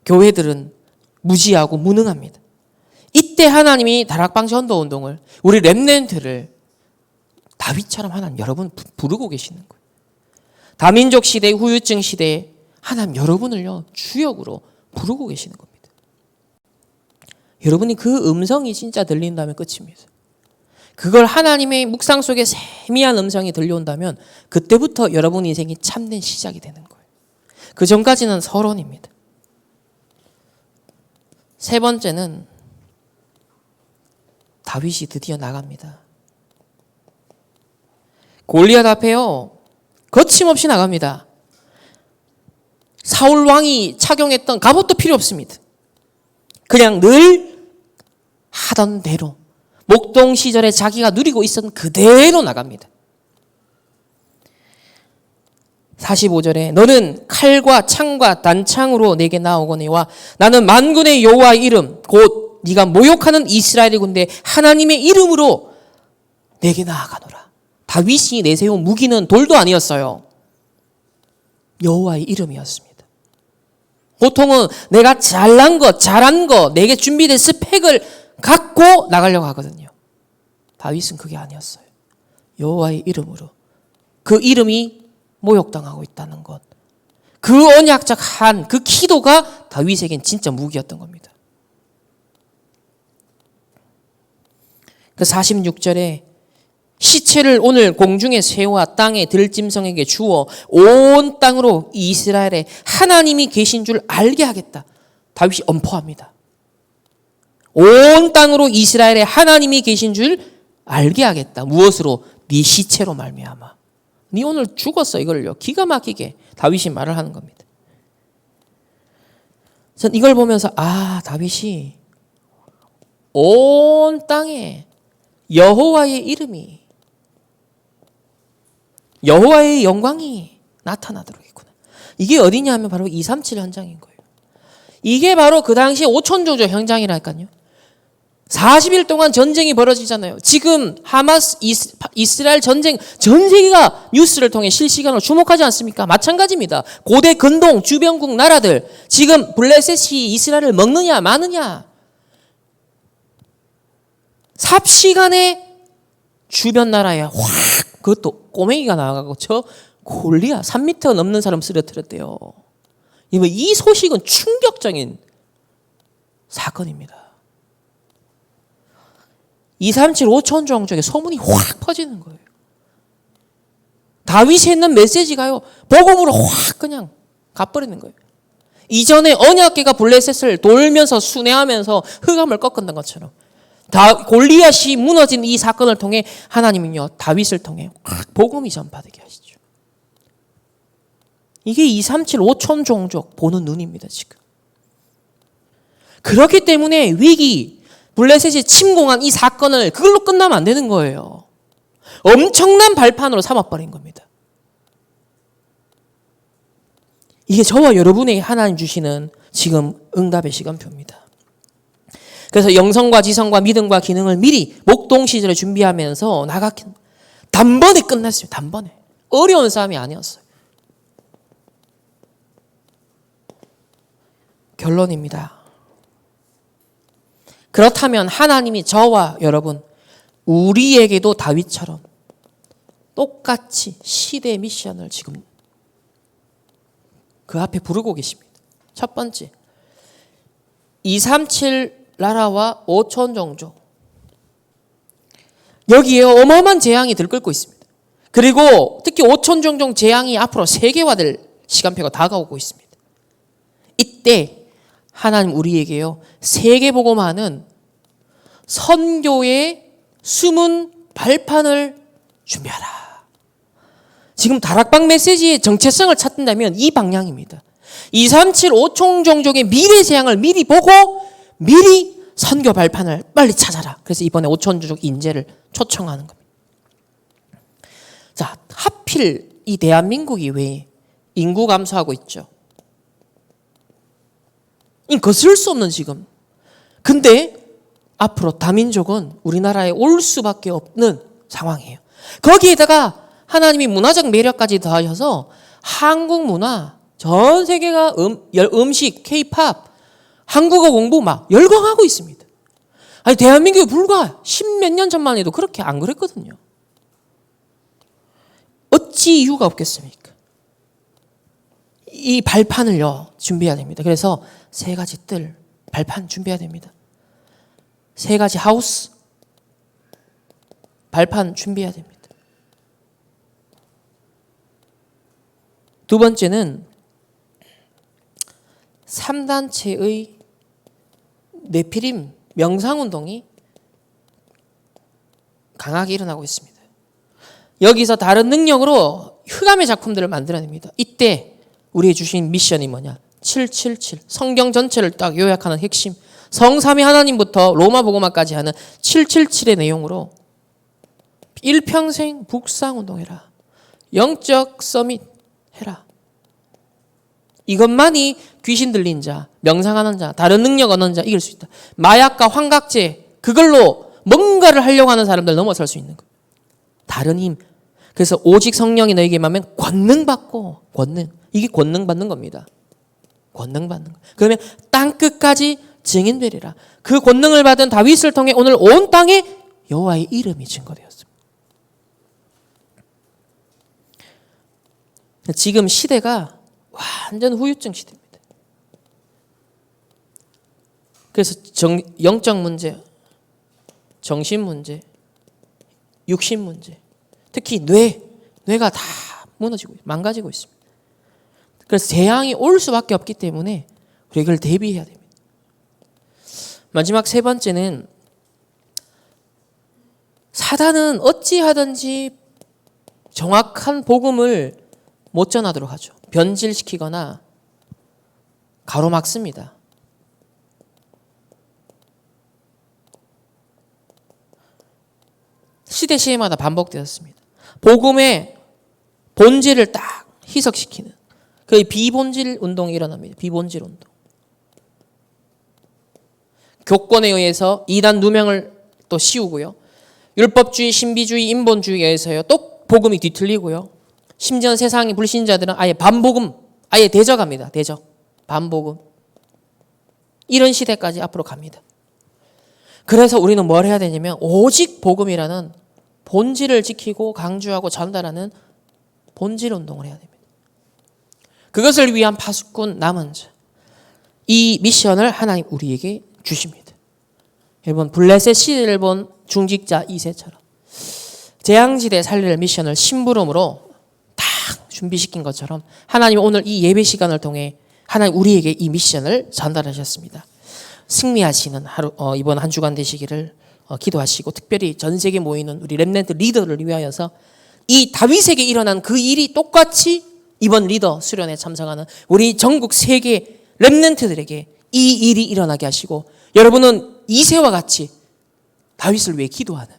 교회들은 무지하고 무능합니다. 이때 하나님이 다락방 전도운동을 우리 렘넌트를 다윗처럼 하나님 여러분 부르고 계시는 거예요. 다민족 시대, 후유증 시대에 하나님 여러분을요 주역으로 부르고 계시는 겁니다. 여러분이 그 음성이 진짜 들린다면 끝입니다. 그걸 하나님의 묵상 속에 세미한 음성이 들려온다면 그때부터 여러분 인생이 참된 시작이 되는 거예요. 그 전까지는 서론입니다. 세 번째는 다윗이 드디어 나갑니다. 골리앗 앞에요. 거침없이 나갑니다. 사울 왕이 착용했던 갑옷도 필요 없습니다. 그냥 늘 하던 대로 목동 시절에 자기가 누리고 있었던 그대로 나갑니다. 45절에 너는 칼과 창과 단창으로 내게 나오거니와 나는 만군의 여호와의 이름 곧 네가 모욕하는 이스라엘의 군대 하나님의 이름으로 내게 나아가노라. 다윗이 내세운 무기는 돌도 아니었어요. 여호와의 이름이었습니다. 보통은 내가 잘난 것, 잘한 것, 내게 준비된 스펙을 갖고 나가려고 하거든요. 다윗은 그게 아니었어요. 여호와의 이름으로. 그 이름이 모욕당하고 있다는 것. 그 언약적 한, 그 기도가 다윗에겐 진짜 무기였던 겁니다. 그 46절에 시체를 오늘 공중에 세워 땅의 들짐승에게 주어 온 땅으로 이스라엘에 하나님이 계신 줄 알게 하겠다. 다윗이 엄포합니다. 온 땅으로 이스라엘에 하나님이 계신 줄 알게 하겠다. 무엇으로? 네 시체로 말미암아. 네 오늘 죽었어. 이걸요. 기가 막히게 다윗이 말을 하는 겁니다. 전 이걸 보면서 다윗이 온 땅에 여호와의 이름이 여호와의 영광이 나타나도록 했구나. 이게 어디냐 하면 바로 237 현장인 거예요. 이게 바로 그 당시 오천조조 현장이라니까요. 40일 동안 전쟁이 벌어지잖아요. 지금 하마스 이스라엘 전쟁 전 세계가 뉴스를 통해 실시간으로 주목하지 않습니까? 마찬가지입니다. 고대 근동 주변국 나라들 지금 블레셋이 이스라엘을 먹느냐 마느냐 삽시간에 주변 나라에 확 그것도 꼬맹이가 나와가고 저 골리앗 3m 넘는 사람 쓰러뜨렸대요. 이 소식은 충격적인 사건입니다. 237 5천종 쪽에 소문이 확 퍼지는 거예요. 다윗이 했는 메시지가요. 복음으로 확 그냥 가버리는 거예요. 이전에 언약궤가 블레셋을 돌면서 순회하면서 흑암을 꺾었던 것처럼 골리앗이 무너진 이 사건을 통해 하나님은요. 다윗을 통해 확 복음이 전파되게 하시죠. 이게 237 5천 종족 보는 눈입니다. 지금. 그렇기 때문에 위기 블레셋이 침공한 이 사건을 그걸로 끝나면 안 되는 거예요. 엄청난 발판으로 삼아버린 겁니다. 이게 저와 여러분에게 하나님 주시는 지금 응답의 시간표입니다. 그래서 영성과 지성과 믿음과 기능을 미리 목동 시절에 준비하면서 단번에 끝났어요. 단번에. 어려운 싸움이 아니었어요. 결론입니다. 그렇다면 하나님이 저와 여러분, 우리에게도 다윗처럼 똑같이 시대 미션을 지금 그 앞에 부르고 계십니다. 첫 번째, 237 나라와 5천 종족. 여기에 어마어마한 재앙이 들끓고 있습니다. 그리고 특히 5천 종족 재앙이 앞으로 세계화될 시간표가 다가오고 있습니다. 이때 하나님 우리에게요, 세계복음화는 선교의 숨은 발판을 준비하라. 지금 다락방 메시지의 정체성을 찾는다면 이 방향입니다. 237 5총 종족의 미래 재앙을 미리 보고 미리 선교 발판을 빨리 찾아라. 그래서 이번에 5천 종족 인재를 초청하는 겁니다. 자, 하필 이 대한민국이 왜 인구 감소하고 있죠? 이 거스를 수 없는 지금. 근데 앞으로 다민족은 우리나라에 올 수밖에 없는 상황이에요. 거기에다가 하나님이 문화적 매력까지 더하셔서 한국 문화, 전 세계가 음식, K-팝, 한국어 공부 막 열광하고 있습니다. 아니, 대한민국이 불과 10몇 년 전만 해도 그렇게 안 그랬거든요. 어찌 이유가 없겠습니까? 이 발판을요, 준비해야 됩니다. 그래서 세 가지 뜰, 발판 준비해야 됩니다. 세 가지 하우스, 발판 준비해야 됩니다. 두 번째는 3단체의 네피림 명상운동이 강하게 일어나고 있습니다. 여기서 다른 능력으로 흑암의 작품들을 만들어냅니다. 이때 우리의 주신 미션이 뭐냐? 777. 성경 전체를 딱 요약하는 핵심. 성삼위 하나님부터 로마 복음화까지 하는 777의 내용으로 일평생 북상운동해라. 영적 서밋 해라. 이것만이 귀신 들린 자, 명상하는 자, 다른 능력 얻는 자 이길 수 있다. 마약과 환각제 그걸로 뭔가를 하려고 하는 사람들 넘어설 수 있는 거예요. 다른 힘. 그래서 오직 성령이 너에게 임하면 권능 받고, 권능. 이게 권능 받는 겁니다. 권능 받는 거. 그러면 땅 끝까지 증인되리라. 그 권능을 받은 다윗을 통해 오늘 온 땅에 여호와의 이름이 증거되었습니다. 지금 시대가 완전 후유증 시대입니다. 그래서 영적 문제, 정신 문제, 육신 문제, 특히 뇌가 다 무너지고 망가지고 있습니다. 그래서 재앙이 올 수밖에 없기 때문에 우리가 이걸 대비해야 됩니다. 마지막 세 번째는 사단은 어찌하든지 정확한 복음을 못 전하도록 하죠. 변질시키거나 가로막습니다. 시대 시대마다 반복되었습니다. 복음의 본질을 딱 희석시키는 그 비본질 운동이 일어납니다. 비본질 운동. 교권에 의해서 이단 누명을 또 씌우고요. 율법주의, 신비주의, 인본주의에 의해서요. 또 복음이 뒤틀리고요. 심지어 세상의 불신자들은 아예 반복음, 아예 대적합니다. 대적, 반복음. 이런 시대까지 앞으로 갑니다. 그래서 우리는 뭘 해야 되냐면 오직 복음이라는 본질을 지키고 강조하고 전달하는 본질 운동을 해야 됩니다. 그것을 위한 파수꾼 남은 자. 이 미션을 하나님 우리에게 주십니다. 여러분 블레셋 시대를 본 중직자 이새처럼 재앙지대 살릴 미션을 심부름으로 딱 준비시킨 것처럼 하나님 오늘 이 예배 시간을 통해 하나님 우리에게 이 미션을 전달하셨습니다. 승리하시는 하루 이번 한 주간 되시기를 기도하시고 특별히 전 세계 모이는 우리 렘넌트 리더를 위하여서 이 다윗에게 일어난 그 일이 똑같이 이번 리더 수련에 참석하는 우리 전국 세계 렘넌트들에게 이 일이 일어나게 하시고 여러분은 이새와 같이 다윗을 위해 기도하는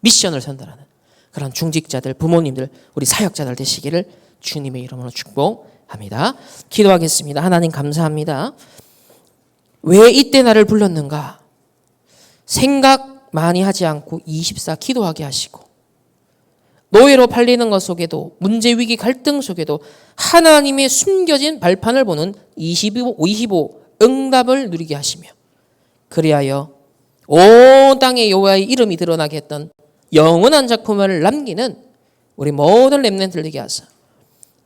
미션을 전달하는 그런 중직자들, 부모님들, 우리 사역자들 되시기를 주님의 이름으로 축복합니다. 기도하겠습니다. 하나님 감사합니다. 왜 이때 나를 불렀는가? 생각 많이 하지 않고 24 기도하게 하시고 노예로 팔리는 것 속에도 문제, 위기, 갈등 속에도 하나님의 숨겨진 발판을 보는 25 응답을 누리게 하시며 그리하여 온 땅에 여호와의 이름이 드러나게 했던 영원한 작품을 남기는 우리 모든 렘넌트를 되게 하사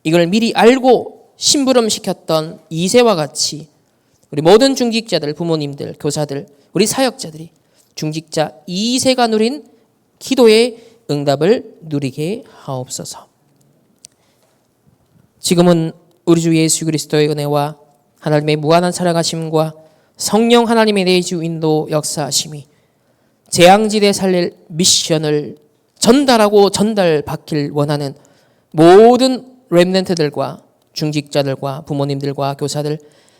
이걸 미리 알고 심부름시켰던 이새와 같이 우리 모든 중직자들, 부모님들, 교사들, 우리 사역자들이 중직자 이새가 누린 기도의 응답을 누리게 하옵소서. 지금은 우리 주 예수 그리스도의 은혜와 하나님의 무한한 사랑하심과 성령 하나님의 내주 인도 역사하심이 재앙지대 살릴 미션을 전달하고 전달받길 원하는 모든 렘넌트들과 중직자들과 부모님들과 교사들,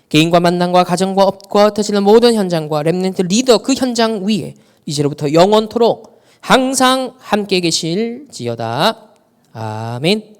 개인과 만남과 가정과 업과 흩어지는 모든 현장과 렘넌트 리더 그 현장 위에 이제로부터 영원토록 항상 함께 계실지어다. 아멘.